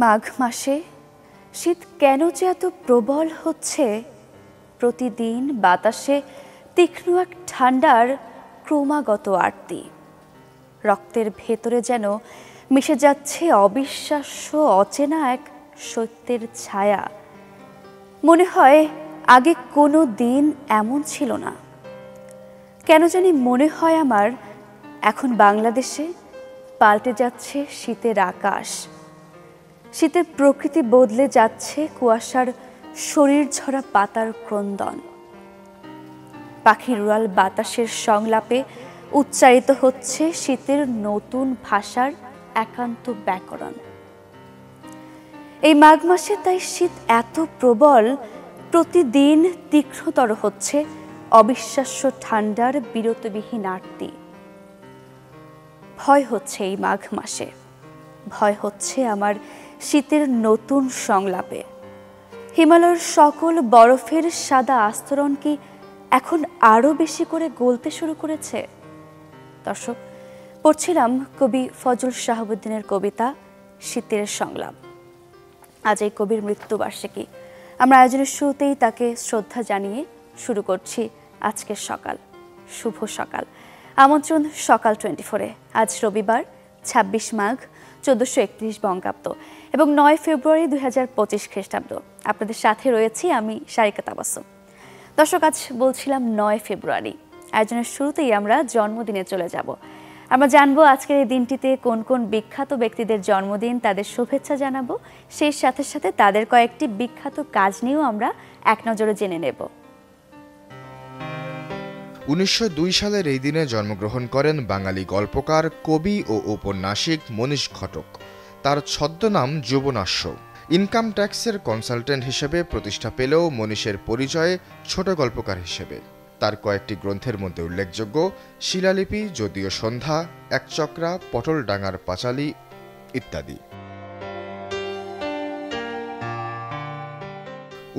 মাঘ মাসে শীত কেন যে এত প্রবল হচ্ছে, প্রতিদিন বাতাসে তীক্ষ্ণ এক ঠান্ডার ক্রমাগত আরতি। রক্তের ভেতরে যেন মিশে যাচ্ছে অবিশ্বাস্য অচেনা এক সত্যের ছায়া। মনে হয় আগে কোনো দিন এমন ছিল না। কেন জানি মনে হয় আমার এখন বাংলাদেশে পাল্টে যাচ্ছে শীতের আকাশ। শীতের প্রকৃতি বদলে যাচ্ছে কুয়াশার শরীর ঝরা পাতার ক্রন্দন। পাখির উড়াল বাতাসের সংলাপে উচ্চারিত হচ্ছে শীতের নতুন ভাষার একান্ত ব্যাকরণ। এই মাঘ মাসে তাই শীত এত প্রবল, প্রতিদিন তীক্ষ্ণতর হচ্ছে অবিশ্বাস্য ঠান্ডার বিরতবিহীন আরতি। ভয় হচ্ছে এই মাঘ মাসে, ভয় হচ্ছে আমার শীতের নতুন সংলাপে। হিমালয়ের সকল বরফের সাদা আস্তরণ কি এখন আরো বেশি করে গলতে শুরু করেছে? দর্শক, পড়ছিলাম কবি ফজল শাহাবুদ্দিনের কবিতা শীতের সংলাপ। আজ এই কবির মৃত্যুবার্ষিকী। আমরা আয়োজনের শুরুতেই তাকে শ্রদ্ধা জানিয়ে শুরু করছি আজকের সকাল। শুভ সকাল। আমন্ত্রণ সকাল 24-এ। আজ রবিবার 26 মাঘ 1431 বঙ্গাব্দ এবং 9 ফেব্রুয়ারি 2025 খ্রিস্টাব্দ। আপনাদের সাথে রয়েছি আমি সারিকা তাবাসসুম। দর্শক, আজ বলছিলাম 9 ফেব্রুয়ারি। আয়োজনের শুরুতেই আমরা জন্মদিনে চলে যাব। আমরা জানবো আজকের এই দিনটিতে কোন কোন বিখ্যাত ব্যক্তিদের জন্মদিন, তাদের শুভেচ্ছা জানাবো। সেই সাথে সাথে তাদের কয়েকটি বিখ্যাত কাজ নিয়েও আমরা এক নজরে জেনে নেব। 1902 সালের এই দিনে জন্মগ্রহণ করেন বাঙালি গল্পকার, কবি ও ঔপন্যাসিক মনীষ ঘটক। তার ছদ্মনাম যুবনাশ্য। ইনকাম ট্যাক্সের কনসালটেন্ট হিসেবে প্রতিষ্ঠা পেলেও মনীষের পরিচয়ে ছোট গল্পকার হিসেবে। তার কয়েকটি গ্রন্থের মধ্যে উল্লেখযোগ্য শিলালিপি, যদিও সন্ধ্যা, একচক্রা, পটলডাঙ্গার পাঁচালী ইত্যাদি।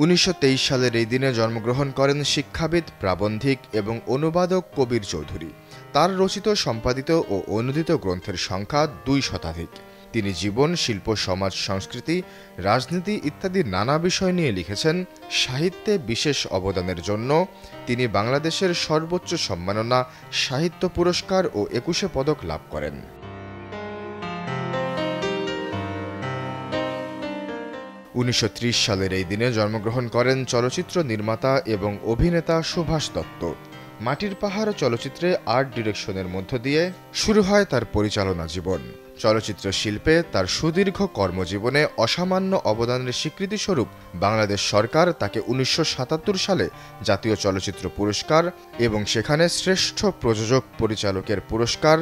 1923 সালের এই দিনে জন্মগ্রহণ করেন শিক্ষাবিদ, প্রাবন্ধিক এবং অনুবাদক কবির চৌধুরী। তার রচিত, সম্পাদিত ও অনুদিত গ্রন্থের সংখ্যা 2 শতাধিক। তিনি জীবন, শিল্প, সমাজ, সংস্কৃতি, রাজনীতি ইত্যাদি নানা বিষয় নিয়ে লিখেছেন। সাহিত্যে বিশেষ অবদানের জন্য তিনি বাংলাদেশের সর্বোচ্চ সম্মাননা সাহিত্য পুরস্কার ও 21 পদক লাভ করেন। 1930 সালের এই দিনে জন্মগ্রহণ করেন চলচ্চিত্র নির্মাতা এবং অভিনেতা সুভাষ দত্ত। মাটির পাহাড় চলচ্চিত্রে আর্ট ডিরেকশনের মধ্য দিয়ে শুরু হয় তার পরিচালনা জীবন। চলচ্চিত্র শিল্পে তার সুদীর্ঘ কর্মজীবনে অসামান্য অবদানের স্বীকৃতিস্বরূপ বাংলাদেশ সরকার তাকে 1977 সালে জাতীয় চলচ্চিত্র পুরস্কার এবং সেখানে শ্রেষ্ঠ প্রযোজক পরিচালকের পুরস্কার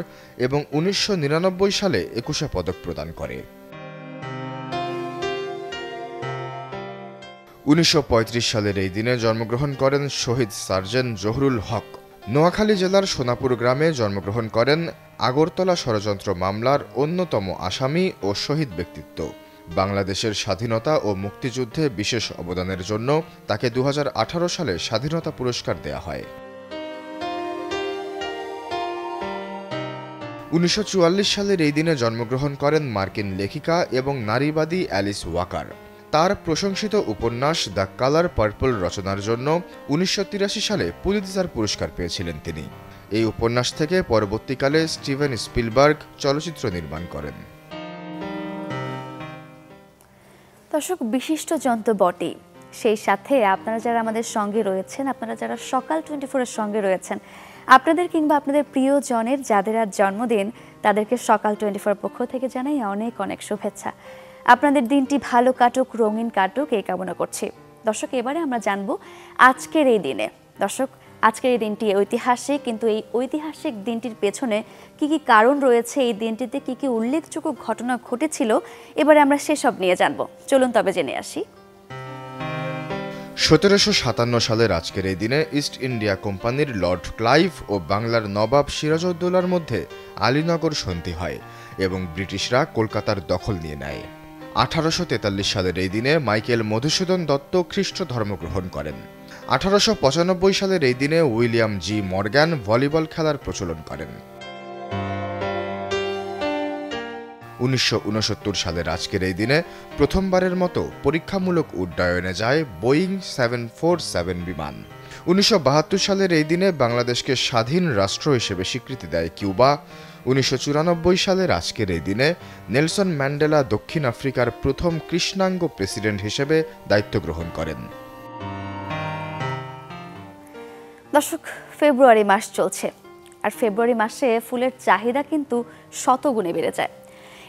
এবং 1999 সালে 21 পদক প্রদান করে। 1935 সালের এই দিনে জন্মগ্রহণ করেন শহীদ সার্জেন্ট জহুরুল হক। নোয়াখালী জেলার সোনাপুর গ্রামে জন্মগ্রহণ করেন আগরতলা ষড়যন্ত্র মামলার অন্যতম আসামি ও শহীদ ব্যক্তিত্ব। বাংলাদেশের স্বাধীনতা ও মুক্তিযুদ্ধে বিশেষ অবদানের জন্য তাকে 2018 সালে স্বাধীনতা পুরস্কার দেয়া হয়। 1944 সালের এই দিনে জন্মগ্রহণ করেন মার্কিন লেখিকা এবং নারীবাদী অ্যালিস ওয়াকার। তার প্রশংসিত উপন্যাস দ্য কালার পার্পল রচনার জন্য 1983 সালে পুলিৎজার পুরস্কার পেয়েছিলেন তিনি। এই উপন্যাস থেকে পরবর্তীকালে স্টিভেন স্পিলবার্গ চলচ্চিত্র নির্মাণ করেন। দর্শক, বিশিষ্ট জন তো বটেই, সেই সাথে আপনারা যারা আমাদের সঙ্গে রয়েছেন, আপনারা যারা সকাল 24-এর সঙ্গে রয়েছেন, আপনাদের কিংবা আপনাদের প্রিয়জনের যাদের আজ জন্মদিন, তাদেরকে সকাল 24 পক্ষ থেকে জানাই অনেক অনেক শুভেচ্ছা। আপনাদের দিনটি ভালো কাটুক, রঙিন কাটুক, এই কামনা করছি। দর্শক, এবারে আমরা জানবো আজকের এই দিনে। দর্শক, আজকের এই দিনটি ঐতিহাসিক, কিন্তু এই ঐতিহাসিক দিনটির পেছনে কি কি কারণ রয়েছে, এই দিনটিতে কি কি উল্লেখযোগ্য ঘটনা ঘটেছিল, এবারে আমরা সেসব নিয়ে জানবো। চলুন তবে জেনে আসি। 1757 সালের আজকের এই দিনে ইস্ট ইন্ডিয়া কোম্পানির লর্ড ক্লাইভ ও বাংলার নবাব সিরাজউদ্দৌলার মধ্যে আলীনগর সন্ধি হয় এবং ব্রিটিশরা কলকাতার দখল নিয়ে নেয়। 1843 সালের এই দিনে মাইকেল মধুসূদন দত্ত খ্রিস্ট ধর্ম গ্রহণ করেন। 1895 সালের এই দিনে উইলিয়াম জি মর্গ্যান ভলিবল খেলার প্রচলন করেন। 1969 সালের আজকের এই দিনে প্রথমবারের মতো পরীক্ষামূলক উড্ডয়নে যায় বোয়িং 747 বিমান। 1972 সালের এই দিনে বাংলাদেশকে স্বাধীন রাষ্ট্র হিসেবে স্বীকৃতি দেয় কিউবা। 1994 সালের আজকের এই দিনে নেলসন ম্যান্ডেলা দক্ষিণ আফ্রিকার প্রথম কৃষ্ণাঙ্গ প্রেসিডেন্ট হিসেবে দায়িত্ব গ্রহণ করেন। দর্শক, ফেব্রুয়ারি মাস চলছে, আর ফেব্রুয়ারি মাসে ফুলের চাহিদা কিন্তু শতগুণে বেড়ে যায়।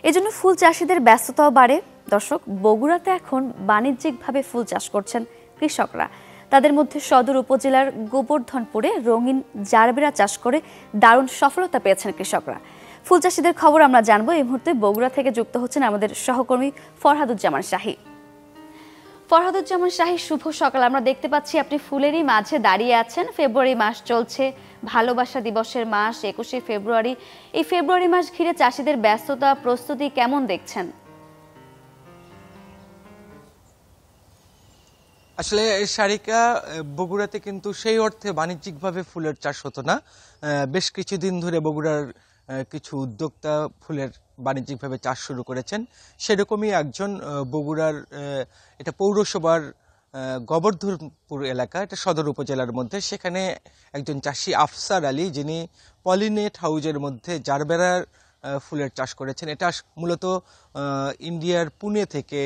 এজন্য ফুল চাষিদের ব্যস্ততাও বাড়ে। দর্শক, বগুড়াতে এখন বাণিজ্যিকভাবে ফুল চাষ করছেন কৃষকরা। তাদের মধ্যে সদর উপজেলার গোবর্ধনপুরে রঙিন জারবেরা চাষ করে দারুণ সফলতা পেয়েছেন কৃষকরা। ফুল চাষিদের খবর আমরা জানবো। এই মুহূর্তে বগুড়া থেকে যুক্ত হচ্ছেন আমাদের সহকর্মী ফরহাদুজ্জামান শাহী। ফরহাদুজ্জামান শাহী, শুভ সকাল। আমরা দেখতে পাচ্ছি আপনি ফুলেরই মাঝে দাঁড়িয়ে আছেন। ফেব্রুয়ারি মাস চলছে, ভালোবাসা দিবসের মাস, 21শে ফেব্রুয়ারি। এই ফেব্রুয়ারি মাস ঘিরে চাষিদের ব্যস্ততা, প্রস্তুতি কেমন দেখছেন? আসলে সারিকা, বগুড়াতে কিন্তু সেই অর্থে বাণিজ্যিকভাবে ফুলের চাষ হতো না। বেশ কিছুদিন ধরে বগুড়ার কিছু উদ্যোক্তা ফুলের বাণিজ্যিকভাবে চাষ শুরু করেছেন। সেরকমই একজন বগুড়ার, এটা পৌরসভার গোবর্ধনপুর এলাকা, এটা সদর উপজেলার মধ্যে, সেখানে একজন চাষি আফসার আলী, যিনি পলিনেট হাউজের মধ্যে জারবেরার ফুলের চাষ করেছেন। এটা মূলত ইন্ডিয়ার পুনে থেকে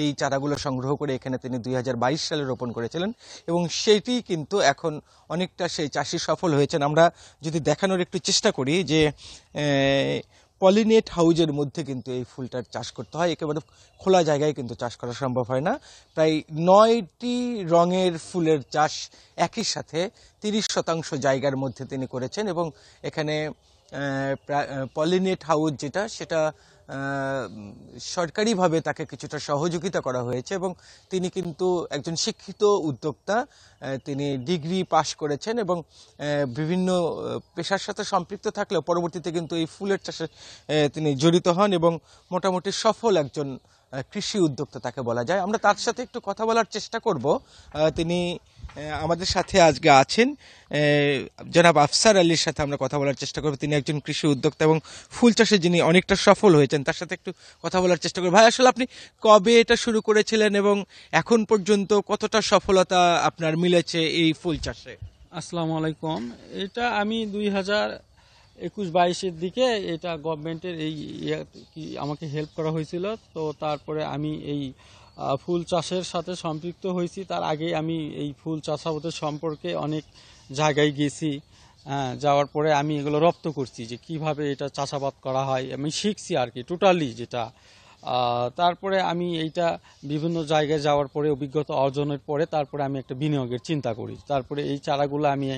এই চারাগুলো সংগ্রহ করে এখানে তিনি 2022 সালে রোপণ করেছিলেন এবং সেটি কিন্তু এখন অনেকটা সেই চাষি সফল হয়েছেন। আমরা যদি দেখানোর একটু চেষ্টা করি যে পলিনেট হাউজের মধ্যে কিন্তু এই ফুলটার চাষ করতে হয়, একেবারে খোলা জায়গায় কিন্তু চাষ করা সম্ভব হয় না। প্রায় 9টি রঙের ফুলের চাষ একই সাথে 30% জায়গার মধ্যে তিনি করেছেন এবং এখানে পলিনেট হাউস সেটা সরকারিভাবে তাকে কিছুটা সহযোগিতা করা হয়েছে এবং তিনি কিন্তু একজন শিক্ষিত উদ্যোক্তা। তিনি ডিগ্রি পাশ করেছেন এবং বিভিন্ন পেশার সাথে সম্পৃক্ত থাকলেও পরবর্তীতে কিন্তু এই ফুলের চাষে তিনি জড়িত হন এবং মোটামুটি সফল একজন কৃষি উদ্যোক্তা তাকে বলা যায়। আমরা তার সাথে একটু কথা বলার চেষ্টা করব। তিনি আমাদের সাথে আজকে আছেন, জনাব আফসার আলীর সাথে আমরা কথা বলার চেষ্টা করব। তিনি একজন কৃষি উদ্যোক্তা এবং ফুল চাষে যিনি অনেকটা সফল হয়েছেন, তার সাথে একটু কথা বলার চেষ্টা করব। ভাই, আসলে আপনি কবে এটা শুরু করেছিলেন এবং এখন পর্যন্ত কতটা সফলতা আপনার মিলেছে এই ফুল চাষে? আসসালামু আলাইকুম। এটা আমি 2021-22-এর দিকে এটা গভর্নমেন্টের আমাকে হেল্প করা হয়েছিল। তো তারপরে আমি এই ফুল চাষের সাথে সম্পৃক্ত হয়েছি। তার আগে আমি এই ফুল চাষাবাদের সম্পর্কে অনেক জায়গায় গেছি। যাওয়ার পরে আমি এগুলো রপ্ত করছি যে কিভাবে এটা চাষাবাদ করা হয়, আমি শিখছি আর কি টোটালি যেটা। তারপরে আমি এইটা বিভিন্ন জায়গায় যাওয়ার পরে অভিজ্ঞতা অর্জনের পরে তারপরে আমি একটা বিনিয়োগের চিন্তা করি। তারপরে এই চারাগুলো আমি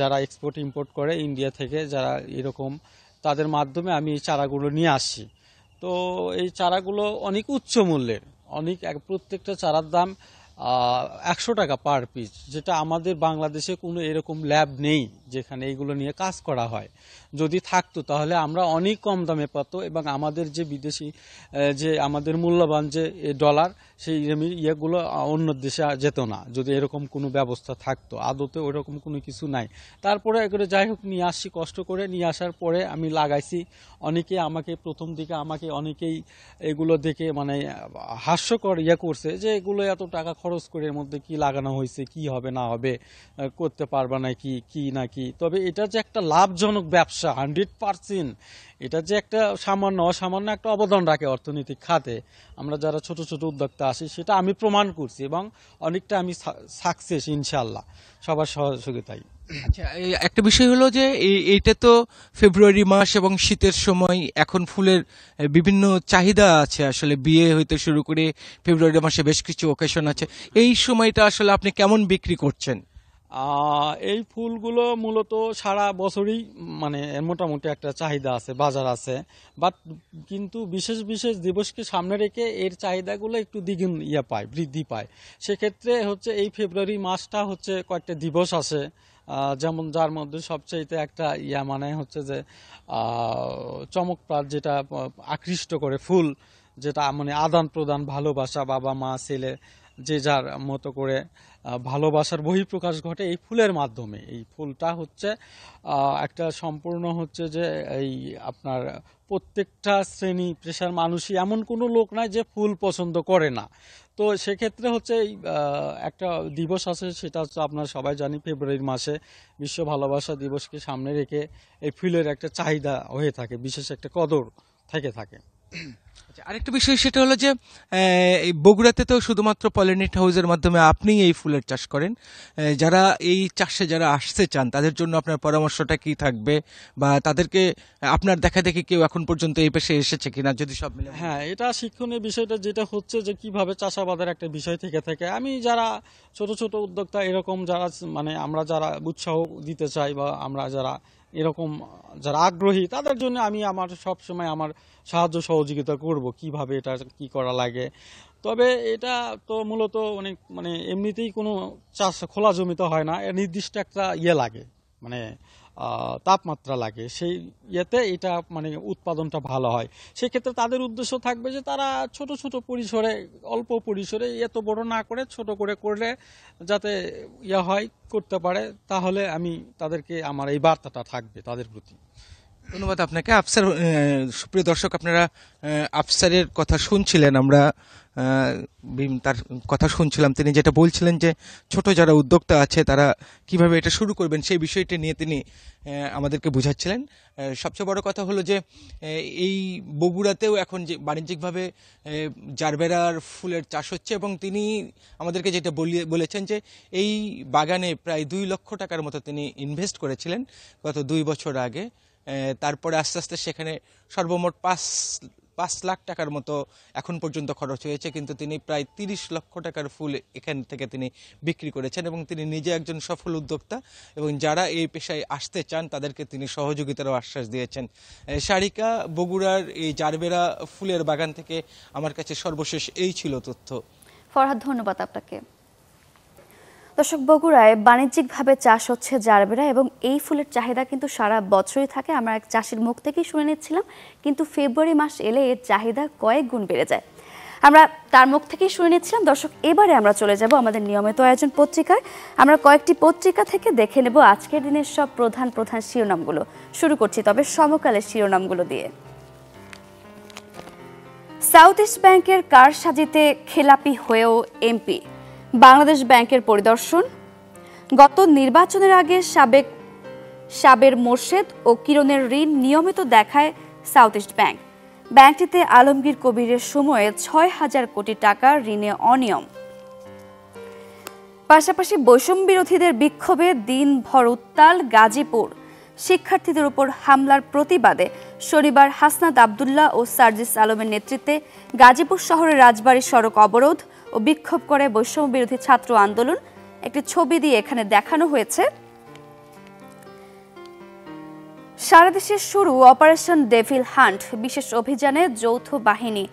যারা এক্সপোর্ট ইম্পোর্ট করে ইন্ডিয়া থেকে, যারা এরকম, তাদের মাধ্যমে আমি এই চারাগুলো নিয়ে আসছি। তো এই চারাগুলো অনেক উচ্চ মূল্যের, প্রত্যেকটা চারার দাম 100 টাকা পার পিস, যেটা আমাদের বাংলাদেশে কোনো এরকম ল্যাব নেই যেখানে এইগুলো নিয়ে কাজ করা হয়। যদি থাকতো তাহলে আমরা অনেক কম দামে পাতো এবং আমাদের যে বিদেশি যে আমাদের মূল্যবান যে ডলার, সেই ইয়েগুলো অন্য দেশে যেত না যদি এরকম কোনো ব্যবস্থা থাকতো। আদতে ওইরকম কোনো কিছু নাই। তারপরে এগুলো যাই হোক নিয়ে আসছি, কষ্ট করে নিয়ে আসার পরে আমি লাগাইছি। প্রথম দিকে আমাকে অনেকেই এগুলো দেখে মানে হাস্যকর করছে যে এগুলো এত টাকা খরচ করে এর মধ্যে কি লাগানো হয়েছে, কি হবে না হবে, করতে পারবা নাকি কি নাকি। তবে এটা যে একটা লাভজনক ব্যবসা 100%, এটা যে একটা অসামান্য একটা অবদান রাখে অর্থনৈতিক খাতে, আমরা যারা ছোট ছোট উদ্যোক্তা আছি, সেটা আমি প্রমাণ করছি এবং অনেকটা আমি সাকসেস ইনশাল্লাহ সবার সহযোগিতায়। আচ্ছা, একটা বিষয় হলো যে এইটা তো ফেব্রুয়ারি মাস এবং শীতের সময়, এখন ফুলের বিভিন্ন চাহিদা আছে। আসলে বিয়ে হইতে শুরু করে ফেব্রুয়ারি মাসে বেশ কিছু ওকেশন আছে। এই সময়টা আসলে আপনি কেমন বিক্রি করছেন? এই ফুলগুলো মূলত সারা বছরই মানে মোটামুটি একটা চাহিদা আছে, বাজার আছে। কিন্তু বিশেষ বিশেষ দিবসকে সামনে রেখে এর চাহিদাগুলো একটু দ্বিগুণ বৃদ্ধি পায়। সেক্ষেত্রে হচ্ছে এই ফেব্রুয়ারি মাসটা হচ্ছে কয়েকটা দিবস আছে, যেমন যার মধ্যে সবচাইতে একটা মানে হচ্ছে যে চমকপ্রদ, যেটা আকৃষ্ট করে ফুল, যেটা মানে আদান প্রদান, ভালোবাসা, বাবা মা ছেলে যে যার মতো করে ভালোবাসার বহিঃপ্রকাশ ঘটে এই ফুলের মাধ্যমে। এই ফুলটা হচ্ছে একটা সম্পূর্ণ হচ্ছে যে এই আপনার প্রত্যেকটা শ্রেণী পেশার মানুষই, এমন কোনো লোক নাই যে ফুল পছন্দ করে না। তো সেক্ষেত্রে হচ্ছে এই একটা দিবস আছে, সেটা হচ্ছে আপনারা সবাই জানি ফেব্রুয়ারি মাসে বিশ্ব ভালোবাসা দিবসকে সামনে রেখে এই ফুলের একটা চাহিদা হয়ে থাকে, বিশেষ একটা কদর থেকে থাকে। আরেকটা বিষয় সেটা হলো যে এই বগুড়াতে তো শুধুমাত্র পলিনেট হাউসের মাধ্যমে আপনি এই ফুলের চাষ করেন। যারা এই চাষে যারা আসতে চান তাদের জন্য আপনার পরামর্শটা কি থাকবে, বা তাদেরকে আপনার দেখা দেখি কেউ এখন পর্যন্ত এই পেশে এসেছে কিনা, যদি সব মিলে? হ্যাঁ, এটা শিক্ষণীয় বিষয়টা যেটা হচ্ছে যে কিভাবে চাষাবাদের একটা বিষয় থেকে থাকে। আমি যারা ছোট ছোট উদ্যোক্তা এরকম যারা মানে আমরা যারা উৎসাহ দিতে চাই বা আমরা যারা এরকম যারা আগ্রহী তাদের জন্য আমি আমার সব সময় আমার সাহায্য সহযোগিতা করব কিভাবে এটা কি করা লাগে। তবে এটা তো মূলত অনেক মানে এমনিতেই কোনো চাষ খোলা জমিতে হয় না, এর নির্দিষ্ট একটা লাগে মানে তাপমাত্রা লাগে, সেই ইয়েতে এটা মানে উৎপাদনটা ভালো হয়। সেক্ষেত্রে তাদের উদ্দেশ্য থাকবে যে তারা ছোট ছোট পরিসরে, অল্প পরিসরে, এত বড় না করে ছোট করে করলে যাতে হয় করতে পারে, তাহলে আমি তাদেরকে আমার এই বার্তাটা থাকবে তাদের প্রতি। ধন্যবাদ আপনাকে। আফসার, সুপ্রিয় দর্শক, আপনারা আফসারের কথা শুনছিলেন, আমরা তার কথা শুনছিলাম। তিনি যেটা বলছিলেন যে ছোট যারা উদ্যোক্তা আছে তারা কিভাবে এটা শুরু করবেন সেই বিষয়টি নিয়ে তিনি আমাদেরকে বুঝাচ্ছিলেন। সবচেয়ে বড় কথা হলো যে এই বগুড়াতেও এখন যে বাণিজ্যিকভাবে জারবেরার ফুলের চাষ হচ্ছে, এবং তিনি আমাদেরকে যেটা বলেছেন যে এই বাগানে প্রায় 2 লক্ষ টাকার মতো তিনি ইনভেস্ট করেছিলেন গত 2 বছর আগে। তারপরে আস্তে আস্তে সেখানে সর্বমোট 5 লাখ টাকার মতো এখন পর্যন্ত খরচ হয়েছে, কিন্তু তিনি প্রায় 30 লক্ষ টাকার ফুল এখান থেকে তিনি বিক্রি করেছেন, এবং তিনি নিজে একজন সফল উদ্যোক্তা, এবং যারা এই পেশায় আসতে চান তাদেরকে তিনি সহযোগিতারও আশ্বাস দিয়েছেন। সারিকা, বগুড়ার এই জারবেরা ফুলের বাগান থেকে আমার কাছে সর্বশেষ এই ছিল তথ্য। ফরহাদ, ধন্যবাদ আপনাকে। দর্শক, বগুড়ায় বাণিজ্যিকভাবে চাষ হচ্ছে জারবেরা, এবং এই ফুলের চাহিদা কিন্তু সারা বছরই থাকে। আমরা এক চাষির মুখ থেকেই শুনে নিচ্ছিলাম, কিন্তু ফেব্রুয়ারি মাস এলে এর চাহিদা কয়েক গুণ বেড়ে যায়। আমরা তার মুখ থেকেই শুনে নিচ্ছিলাম। দর্শক, এবারে আমরা চলে যাব আমাদের নিয়মিত আয়োজন পত্রিকায়। আমরা কয়েকটি পত্রিকা থেকে দেখে নেব আজকের দিনের সব প্রধান প্রধান শিরোনামগুলো। শুরু করছি তবে সমকালের শিরোনামগুলো দিয়ে। সাউথ ইস্ট ব্যাংকের কারসাজিতে খেলাপি হয়েও এমপি, বাংলাদেশ ব্যাংকের পরিদর্শন। গত নির্বাচনের আগে সাবের মোর্শেদ ও কিরণের ঋণ নিয়মিত দেখায় সাউথ ইস্ট ব্যাংক। ব্যাংকটিতে আলমগীর কবিরের সময়ে 6,000 কোটি টাকা ঋণে অনিয়ম। পাশাপাশি বৈষম্য বিরোধীদের বিক্ষোভে দিনভর উত্তাল গাজীপুর। শিক্ষার্থীদের উপর হামলার প্রতিবাদে শনিবার হাসনাত আবদুল্লাহ ও সার্জিস আলমের নেতৃত্বে গাজীপুর শহরের রাজবাড়ী সড়ক অবরোধ ও বিক্ষোভ করে বৈষম্য বিরোধী ছাত্র আন্দোলন। একটি ছবি দিয়ে এখানে দেখানো হয়েছে। সারা দেশে শুরু অপারেশন ডেভিল হান্ট, বিশেষ অভিযানে যৌথ বাহিনী।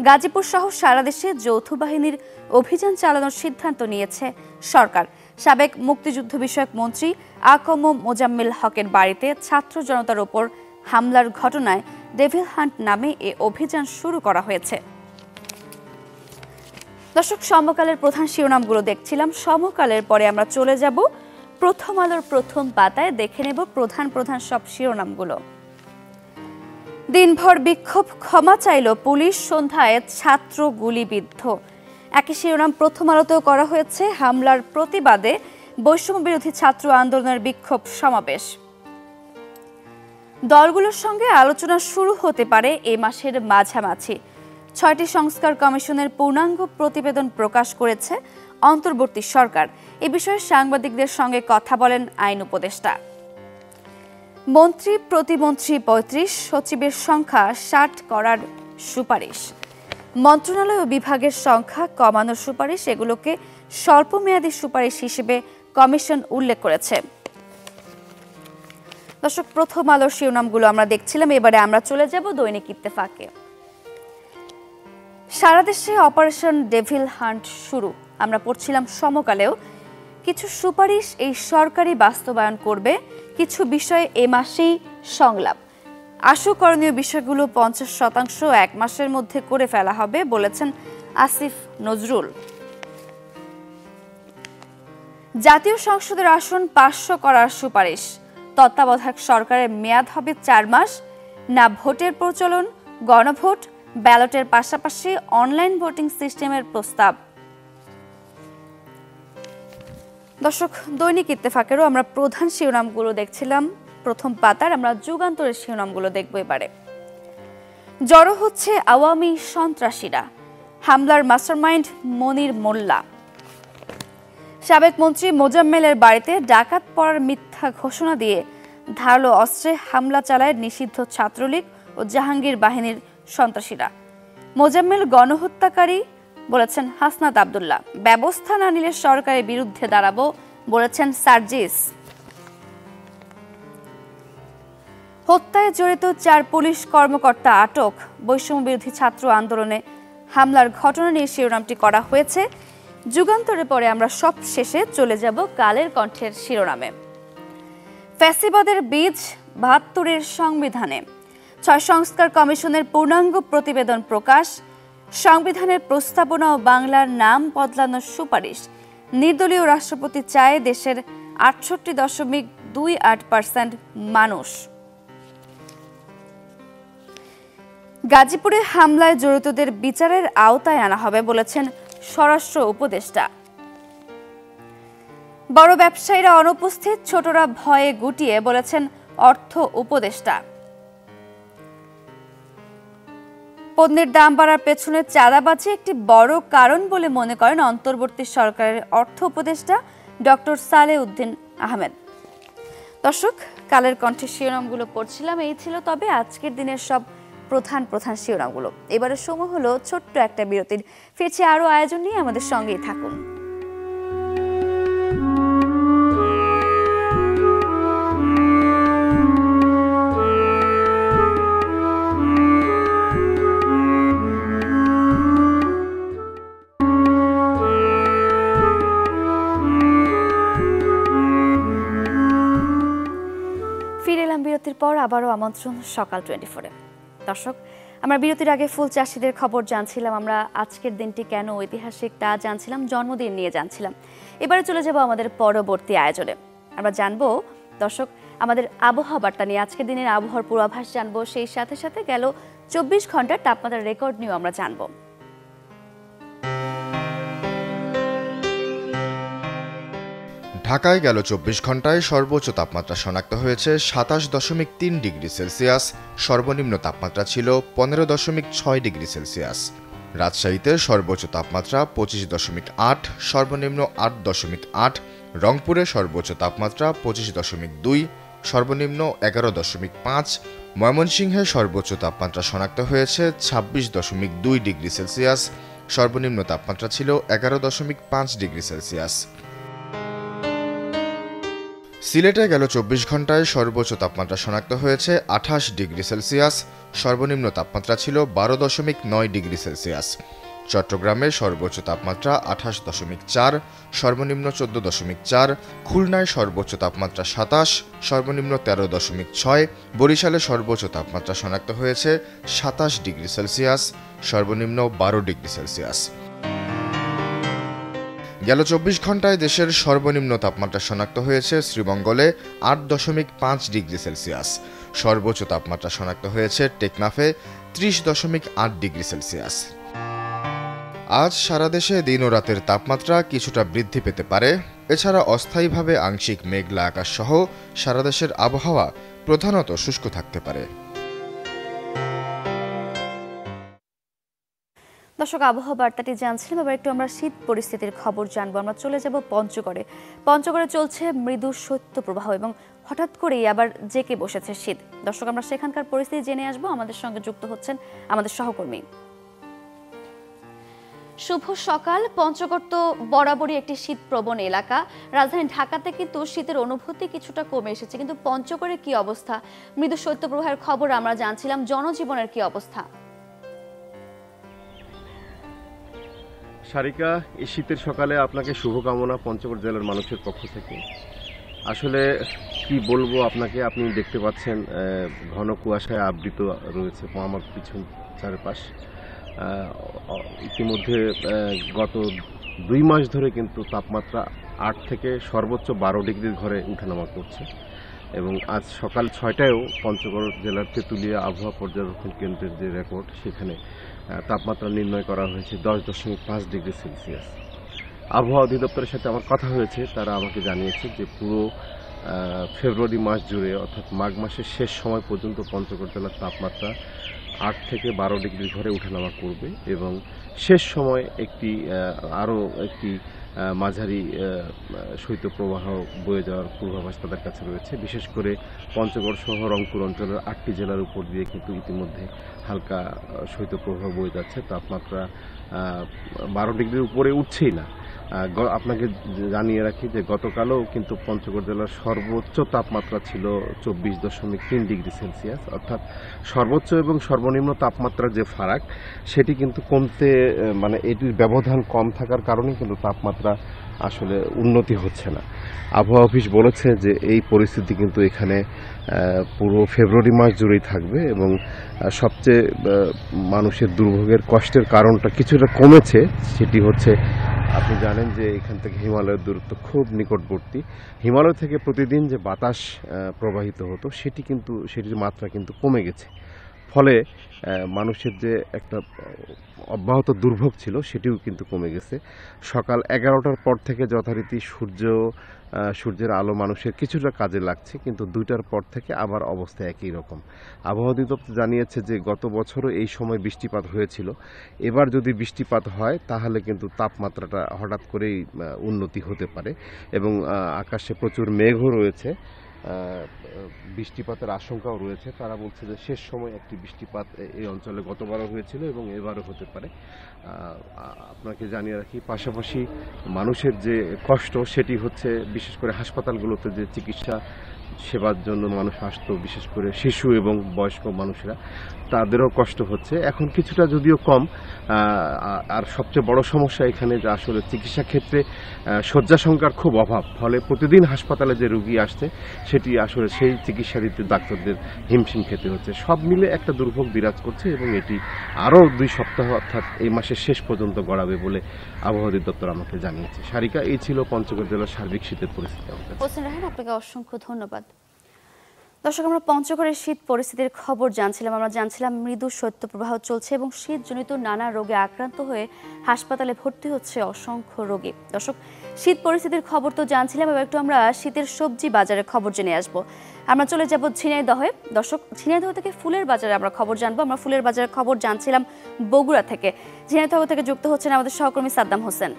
গাজীপুর সহ সারা দেশে যৌথ বাহিনীর অভিযান চালানোর সিদ্ধান্ত নিয়েছে সরকার। সাবেক মুক্তিযুদ্ধ বিষয়ক মন্ত্রী আকম মোজাম্মেল হকের বাড়িতে ছাত্র জনতার উপর হামলার ঘটনায় ডেভিল হান্ট নামে এ অভিযান শুরু করা হয়েছে। দর্শক, সমকালের প্রধান শিরোনামগুলো দেখছিলাম। সমকালের পরে আমরা চলে যাব প্রথম আলোর প্রথম পাতায়, দেখে নেব প্রধান প্রধান সব শিরোনামগুলো। দিনভর বিক্ষোভ, ক্ষমা চাইল পুলিশ, সন্ধ্যায় ছাত্র গুলিবিদ্ধ। একই শিরোনাম প্রথম আলোতেও করা হয়েছে। হামলার প্রতিবাদে বৈষম্য বিরোধী ছাত্র আন্দোলনের বিক্ষোভ সমাবেশ। দলগুলোর সঙ্গে আলোচনা শুরু হতে পারে এ মাসের মাঝামাঝি। 6টি সংস্কার কমিশনের পূর্ণাঙ্গ প্রতিবেদন প্রকাশ করেছে অন্তর্বর্তী সরকার। এ বিষয়ে সাংবাদিকদের সঙ্গে কথা বলেন আইন উপদেষ্টা। মন্ত্রী প্রতিমন্ত্রী 35, সচিবের সংখ্যা 60 করার সুপারিশ। মন্ত্রণালয় ও বিভাগের সংখ্যা কমানোর সুপারিশ, এগুলোকে স্বল্পমেয়াদী সুপারিশ হিসেবে কমিশন উল্লেখ করেছে। দর্শক, প্রথম আলোর শিরোনামগুলো আমরা দেখছিলাম। এবারে আমরা চলে যাব দৈনিক ইত্তেফাকে। সারা দেশে অপারেশন ডেভিল হান্ট শুরু, আমরা পড়ছিলাম সমকালেও। কিছু সুপারিশ এই সরকারি বাস্তবায়ন করবে, কিছু বিষয়ে এ মাসেই সংলাপ। আশু করণীয় বিষয়গুলো 50% 1 মাসের মধ্যে করে ফেলা হবে বলেছেন আসিফ নজরুল। জাতীয় সংসদের আসন 500 করার সুপারিশ, তত্ত্বাবধায়ক সরকারের মেয়াদ হবে 4 মাস, না ভোটের প্রচলন, গণভোট, ব্যালটের পাশাপাশি অনলাইন ভোটিং সিস্টেমের প্রস্তাব। দর্শক, দৈনিক ইত্তেফাকেরও আমরা প্রধান শিরোনামগুলো দেখছিলাম প্রথম পাতার, আমরা যুগান্তরের শিরোনামগুলো দেখব এবারে। জড়ো হচ্ছে আওয়ামী সন্ত্রাসীরা, হামলার মাস্টারমাইন্ড মনির মোল্লা। সাবেক মন্ত্রী মোজাম্মেলের বাড়িতে ডাকাত পড়ার মিথ্যা ঘোষণা দিয়ে ধারালো অস্ত্রে হামলা চালায় নিষিদ্ধ ছাত্রলীগ ও জাহাঙ্গীর বাহিনীর সন্ত্রাসীরা। মোজাম্মেল গণহত্যাকারী বলেছেন হাসনাত আব্দুল্লাহ, ব্যবস্থা না নিলে সরকারের বিরুদ্ধে দাঁড়াবো বলেছেন সার্জিস। হত্যায় জড়িত 4 পুলিশ কর্মকর্তা আটক, বৈষম্য বিরোধী ছাত্র আন্দোলনে হামলার ঘটনা নিয়ে শিরোনামটি করা হয়েছে। যুগান্তরের পরে আমরা সব শেষে চলে যাব কালের কণ্ঠের শিরোনামে। ফ্যাসিবাদের বীজ 72-এর সংবিধানে, 6 সংস্কার কমিশনের পূর্ণাঙ্গ প্রতিবেদন প্রকাশ, সংবিধানের প্রস্তাবনা ও বাংলার নাম বদলানোর সুপারিশ, নির্দলীয় রাষ্ট্রপতি চায় দেশের 68.28% মানুষ। গাজীপুরে হামলায় জড়িতদের বিচারের আওতায় আনা হবে বলেছেন স্বরাষ্ট্র উপদেষ্টা। বড় ব্যবসায়ীরা অনুপস্থিত, ছোটরা ভয়ে গুটিয়ে বলেছেন অর্থ উপদেষ্টা। পণ্যের দাম বাড়ার পেছনে চাঁদাবাজি একটি বড় কারণ বলে মনে করেন অন্তর্বর্তী সরকারের অর্থ উপদেষ্টা ডক্টর সালেউদ্দিন আহমেদ। দর্শক, কালের কণ্ঠের শিরোনামগুলো পড়ছিলাম, এই ছিল তবে আজকের দিনের সব প্রধান শিরোনামগুলো। এবারে সময় হলো ছোট্ট একটা বিরতির। ফিরছি আরো আয়োজন নিয়ে, আমাদের সঙ্গেই থাকুন। ফিরে এলাম বিরতির পর, আবারও আমন্ত্রণ সকাল 24-এ। দর্শক, আমরা বিরতির আগে ফুল চাষিদের খবর জানছিলাম, আমরা আজকের দিনটি কেন ঐতিহাসিক তা জানছিলাম, জন্মদিন নিয়ে জানছিলাম। এবারে চলে যাব আমাদের পরবর্তী আয়োজনে। আমরা জানবো দর্শক আমাদের আবহাওয়া বার্তা নিয়ে, আজকের দিনের আবহাওয়ার পূর্বাভাস জানবো, সেই সাথে সাথে গেল 24 ঘন্টার তাপমাত্রার রেকর্ড নিয়েও আমরা জানবো। ঢাকায় গেল 24 ঘন্টায় সর্বোচ্চ তাপমাত্রা শনাক্ত হয়েছে 27.3 ডিগ্রি সেলসিয়াস, সর্বনিম্ন তাপমাত্রা ছিল 15.6 ডিগ্রি সেলসিয়াস। রাজশাহীতে সর্বোচ্চ তাপমাত্রা 25.8, সর্বনিম্ন 8.8। রংপুরে সর্বোচ্চ তাপমাত্রা 25.2, সর্বনিম্ন 11.5। ময়মনসিংহে সর্বোচ্চ তাপমাত্রা শনাক্ত হয়েছে 26.2 ডিগ্রি সেলসিয়াস, সর্বনিম্ন তাপমাত্রা ছিল 11.5 ডিগ্রি সেলসিয়াস। সিলেটে গেল 24 ঘন্টায় সর্বোচ্চ তাপমাত্রা শনাক্ত হয়েছে 28 ডিগ্রি সেলসিয়াস, সর্বনিম্ন তাপমাত্রা ছিল 12.9 ডিগ্রি সেলসিয়াস। চট্টগ্রামে সর্বোচ্চ তাপমাত্রা 28.4, সর্বনিম্ন 14.4। খুলনায় সর্বোচ্চ তাপমাত্রা 27, সর্বনিম্ন 13.6। বরিশালে সর্বোচ্চ তাপমাত্রা শনাক্ত হয়েছে 27 ডিগ্রি সেলসিয়াস, সর্বনিম্ন 12 ডিগ্রি সেলসিয়াস। গেল 24 ঘন্টায় দেশের সর্বনিম্ন তাপমাত্রা শনাক্ত হয়েছে শ্রীমঙ্গলে 8.5 ডিগ্রি সেলসিয়াস, সর্বোচ্চ তাপমাত্রা শনাক্ত হয়েছে টেকনাফে 30.8 ডিগ্রি সেলসিয়াস। আজ সারা দেশে দিন ও রাতের তাপমাত্রা কিছুটা বৃদ্ধি পেতে পারে। এছাড়া অস্থায়ীভাবে আংশিক মেঘলা আকাশ সহ সারা দেশের আবহাওয়া প্রধানত শুষ্ক থাকতে পারে। দর্শক, আবহাওয়া বার্তাটি জানছিলাম, এবার একটু আমরা শীত পরিস্থিতির খবর জানবো। আমরা চলে যাব পঞ্চগড়ে। পঞ্চগড়ে চলছে মৃদু শৈত্যপ্রবাহ এবং হঠাৎ করেই আবার জেঁকে বসেছে শীত। দর্শক, আমরা সেখানকার পরিস্থিতি জেনে আসবো। আমাদের সঙ্গে যুক্ত হচ্ছেন আমাদের সহকর্মী। শুভ সকাল। পঞ্চগড় তো বরাবরই একটি শীতপ্রবণ এলাকা। রাজধানী ঢাকাতে কিন্তু শীতের অনুভূতি কিছুটা কমে এসেছে, কিন্তু পঞ্চগড়ের কি অবস্থা? মৃদু শৈত্যপ্রবাহের খবর আমরা জানছিলাম, জনজীবনের কি অবস্থা? সারিকা, এই শীতের সকালে আপনাকে শুভকামনা পঞ্চগড় জেলার মানুষের পক্ষ থেকে। আসলে কি বলবো আপনাকে, আপনি দেখতে পাচ্ছেন ঘন কুয়াশায় আবৃত রয়েছে আমার পিছন চারপাশ। ইতিমধ্যে গত 2 মাস ধরে কিন্তু তাপমাত্রা 8 থেকে সর্বোচ্চ 12 ডিগ্রির ঘরে উঠানামা করছে এবং আজ সকাল 6টায়ও পঞ্চগড় জেলার তেঁতুলিয়া আবহাওয়া পর্যবেক্ষণ কেন্দ্রের যে রেকর্ড সেখানে তাপমাত্রা নির্ণয় করা হয়েছে 10.5 ডিগ্রি সেলসিয়াস। আবহাওয়া অধিদপ্তরের সাথে আমার কথা হয়েছে, তারা আমাকে জানিয়েছে যে পুরো ফেব্রুয়ারি মাস জুড়ে অর্থাৎ মাঘ মাসের শেষ সময় পর্যন্ত পঞ্চগড় জেলার তাপমাত্রা 8 থেকে 12 ডিগ্রির ঘরে উঠানামা করবে এবং শেষ সময় আরও একটি মাঝারি শৈত্যপ্রবাহ বয়ে যাওয়ার পূর্বাভাস তাদের কাছে রয়েছে। বিশেষ করে পঞ্চগড় সহ রংপুর অঞ্চলের 8টি জেলার উপর দিয়ে কিন্তু ইতিমধ্যে হালকা শৈত্যপ্রবাহ বয়ে যাচ্ছে। তাপমাত্রা 12 ডিগ্রির উপরে উঠছেই না। আপনাকে জানিয়ে রাখি যে গতকালও কিন্তু পঞ্চগড় জেলার সর্বোচ্চ তাপমাত্রা ছিল 24.3 ডিগ্রি সেলসিয়াস, অর্থাৎ সর্বোচ্চ এবং সর্বনিম্ন তাপমাত্রার যে ফারাক সেটি কিন্তু কমতে এটির ব্যবধান কম থাকার কারণে কিন্তু তাপমাত্রা আসলে উন্নতি হচ্ছে না। আবহাওয়া অফিস বলেছে যে এই পরিস্থিতি কিন্তু এখানে পুরো ফেব্রুয়ারি মাস জুড়েই থাকবে এবং সবচেয়ে মানুষের দুর্ভোগের কষ্টের কারণটা কিছুটা কমেছে। সেটি হচ্ছে, আপনি জানেন যে এখান থেকে হিমালয়ের দূরত্ব খুব নিকটবর্তী। হিমালয় থেকে প্রতিদিন যে বাতাস প্রবাহিত হতো সেটির মাত্রা কিন্তু কমে গেছে। ফলে মানুষের যে একটা অব্যাহত দুর্ভোগ ছিল সেটিও কিন্তু কমে গেছে। সকাল 11টার পর থেকে যথারীতি সূর্যের আলো মানুষের কিছুটা কাজে লাগছে, কিন্তু 2টার পর থেকে আবার অবস্থা একই রকম। আবহাওয়া অধিদপ্তর জানিয়েছে যে গত বছরও এই সময় বৃষ্টিপাত হয়েছিল। এবার যদি বৃষ্টিপাত হয় তাহলে কিন্তু তাপমাত্রাটা হঠাৎ করেই উন্নতি হতে পারে এবং আকাশে প্রচুর মেঘও রয়েছে, বৃষ্টিপাতের আশঙ্কাও রয়েছে। তারা বলছে যে শেষ সময় একটি বৃষ্টিপাত এই অঞ্চলে গতবারও হয়েছিল এবং এবারও হতে পারে। আপনাকে জানিয়ে রাখি, পাশাপাশি মানুষের যে কষ্ট সেটি হচ্ছে বিশেষ করে হাসপাতালগুলোতে যে চিকিৎসা সেবার জন্য মানুষ আসতো, বিশেষ করে শিশু এবং বয়স্ক মানুষরা, তাদেরও কষ্ট হচ্ছে। এখন কিছুটা যদিও কম, আর সবচেয়ে বড় সমস্যা এখানে যে আসলে চিকিৎসা ক্ষেত্রে শয্যা সংখ্যার খুব অভাব। ফলে প্রতিদিন হাসপাতালে যে রোগী আসছে সেটি আসলে সেই চিকিৎসা দিতে ডাক্তারদের হিমশিম খেতে হচ্ছে। সব মিলে একটা দুর্ভোগ বিরাজ করছে এবং এটি আরও 2 সপ্তাহ অর্থাৎ এই মাসের শেষ পর্যন্ত গড়াবে বলে আবহাওয়া অধিদপ্তর আমাকে জানিয়েছে। সারিকা, এই ছিল পঞ্চগড় জেলার সার্বিক শীতের পরিস্থিতি। হোসেন রায়হান, আপনাকে অসংখ্য ধন্যবাদ। দর্শক, আমরা পঞ্চগড়ের শীত পরিস্থিতির খবর জানছিলাম। আমরা জানছিলাম মৃদু শৈত্যপ্রবাহ চলছে এবং শীতজনিত নানা রোগে আক্রান্ত হয়ে হাসপাতালে ভর্তি হচ্ছে অসংখ্য রোগী। দর্শক, শীত পরিস্থিতির খবর তো জানছিলাম, এবার একটু আমরা শীতের সবজি বাজারের খবর জেনে আসবো। আমরা চলে যাব ঝিনাইদহে। দর্শক, ঝিনাইদহ থেকে ফুলের বাজারে আমরা খবর জানবো। আমরা ফুলের বাজারের খবর জানছিলাম বগুড়া থেকে। ঝিনাইদহ থেকে যুক্ত হচ্ছেন আমাদের সহকর্মী সাদ্দাম হোসেন।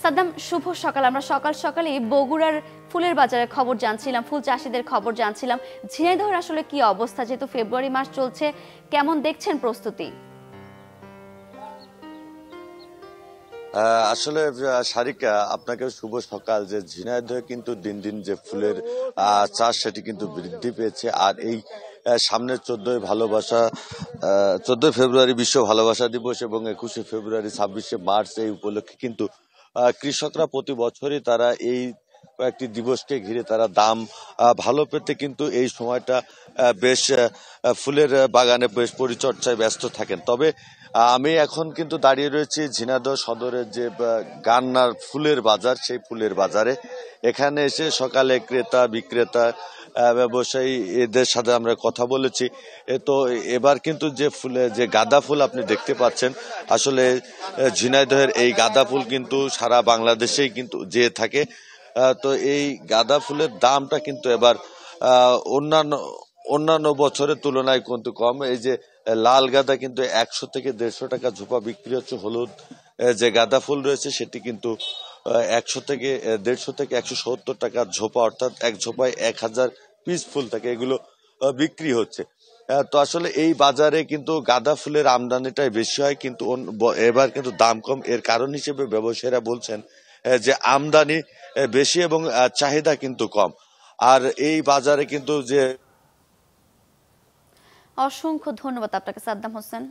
সাদ্দাম, শুভ সকাল। আমরা সকালেই বগুড়ার ফুলের বাজারের খবর জানছিলাম, ফুল চাষিদের খবর জানছিলাম। ঝিনাইদহের আসলে কি অবস্থা, যেহেতু ফেব্রুয়ারি মাস চলছে, কেমন দেখছেন প্রস্তুতি? আসলে সারিকা, আপনাকে শুভ সকাল। যে ঝিনাইদহে কিন্তু দিন দিন যে ফুলের চাষ সেটি কিন্তু বৃদ্ধি পেয়েছে। আর এই সামনের 14 ফেব্রুয়ারি বিশ্ব ভালোবাসা দিবস এবং 21শে ফেব্রুয়ারি 26শে মার্চ এই উপলক্ষে কিন্তু কৃষকরা প্রতি বছরই তারা এই কয়েকটি দিবসকে ঘিরে তারা দাম ভালো পেতে কিন্তু এই সময়টা বেশ ফুলের বাগানে বেশ পরিচর্যায় ব্যস্ত থাকেন। তবে আমি এখন কিন্তু দাঁড়িয়ে রয়েছি ঝিনাইদহ সদরের যে গান্নার ফুলের বাজার, সেই ফুলের বাজারে। এখানে এসে সকালে ক্রেতা বিক্রেতা ব্যবসায়ী এদের সাথে আমরা কথা বলেছি। তো এবার কিন্তু যে গাঁদা ফুল আপনি দেখতে পাচ্ছেন, আসলে ঝিনাইদহের এই গাঁদা ফুল কিন্তু সারা বাংলাদেশেই কিন্তু যেয়ে থাকে। তো এই গাঁদা ফুলের দামটা কিন্তু এবার অন্যান্য বছরের তুলনায় কিন্তু কম। এই যে লাল গাঁদা কিন্তু 100 থেকে 150 টাকা ঝোপা বিক্রি হচ্ছে। হলুদ যে গাঁদা ফুল রয়েছে সেটি কিন্তু 100 থেকে 150 থেকে 170 টাকা ঝোপা, অর্থাৎ এক ঝোপায় 1000 পিস ফুল থাকে, এগুলো বিক্রি হচ্ছে। তো আসলে এই বাজারে কিন্তু গাঁদা ফুলের আমদানিটাই বেশি হয়, কিন্তু এবার কিন্তু দাম কম। এর কারণ হিসেবে ব্যবসায়ীরা বলছেন যে আমদানি বেশি এবং চাহিদা কিন্তু কম। আর এই বাজারে কিন্তু যে অসংখ্য ধন্যবাদ আপনাকে সাদ্দাম হোসেন।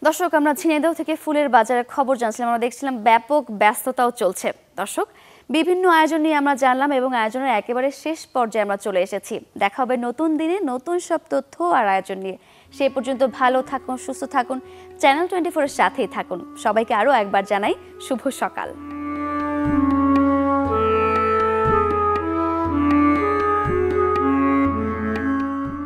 দর্শক, আমরা ঝিনাইদহ থেকে ফুলের বাজারের খবর জানছিলাম। আমরা দেখছিলাম ব্যাপক ব্যস্ততাও চলছে। দর্শক, বিভিন্ন আয়োজন নিয়ে আমরা জানলাম এবং আয়োজনের একেবারে শেষ পর্যায়ে আমরা চলে এসেছি। দেখা হবে নতুন দিনে নতুন সব তথ্য আর আয়োজন নিয়ে। সেই পর্যন্ত ভালো থাকুন, সুস্থ থাকুন, চ্যানেল 24 এর সাথেই থাকুন। সবাইকে আরও একবার জানাই শুভ সকাল। ধন্যবাদ।